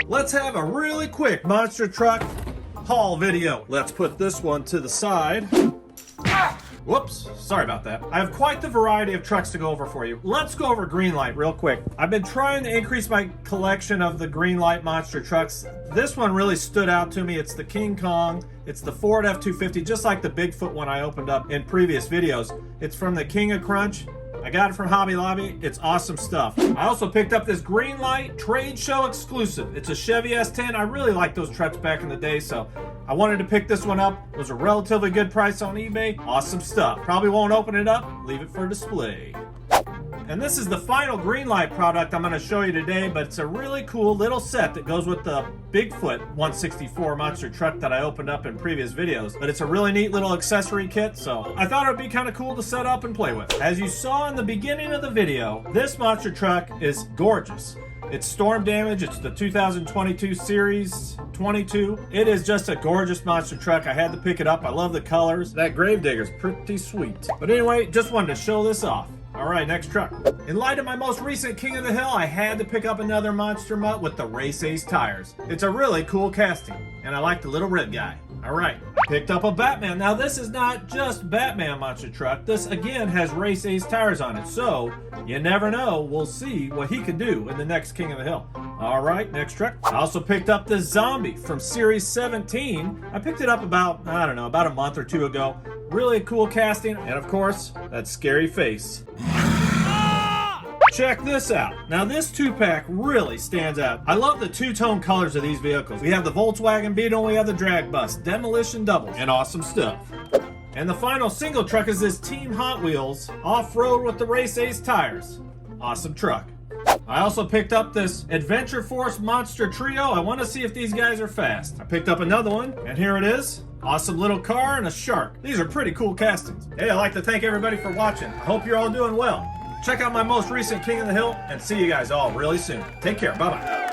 Let's have a really quick monster truck haul video. Let's put this one to the side. Whoops, sorry about that. I have quite the variety of trucks to go over for you. Let's go over Greenlight real quick. I've been trying to increase my collection of the Greenlight monster trucks. This one really stood out to me. It's the King Kong. It's the Ford F-250, just like the BigFoot one I opened up in previous videos. It's from the King of Crunch. I got it from Hobby Lobby. It's awesome stuff. I also picked up this Greenlight trade show exclusive. It's a Chevy S10. I really liked those trucks back in the day, so I wanted to pick this one up. It was a relatively good price on eBay. Awesome stuff. Probably won't open it up. Leave it for display. And this is the final Greenlight product I'm going to show you today, but it's a really cool little set that goes with the BigFoot 164 monster truck that I opened up in previous videos. But it's a really neat little accessory kit, so I thought it would be kind of cool to set up and play with. As you saw in the beginning of the video, this monster truck is gorgeous. It's storm damage. It's the 2022 Series 22. It is just a gorgeous monster truck. I had to pick it up. I love the colors. That Gravedigger's pretty sweet. But anyway, just wanted to show this off. All right, next truck. In light of my most recent King of the Hill, I had to pick up another Monster Mutt with the Race Ace tires. It's a really cool casting, and I like the little red guy. All right, picked up a Batman. Now this is not just Batman monster truck. This again has Race Ace tires on it, so you never know. We'll see what he can do in the next King of the Hill. All right, next truck. I also picked up the Zombie from Series 17. I picked it up about a month or two ago. Really cool casting, and of course, that scary face. Check this out. Now this two-pack really stands out. I love the two-tone colors of these vehicles. We have the Volkswagen Beetle, we have the drag bus, Demolition doubles, and awesome stuff. And the final single truck is this Team Hot Wheels off-road with the Race Ace tires. Awesome truck. I also picked up this Adventure Force Monster Trio. I want to see if these guys are fast. I picked up another one, and here it is. Awesome little car and a shark. These are pretty cool castings. Hey, I'd like to thank everybody for watching. I hope you're all doing well. Check out my most recent King of the Hill, and see you guys all really soon. Take care. Bye-bye.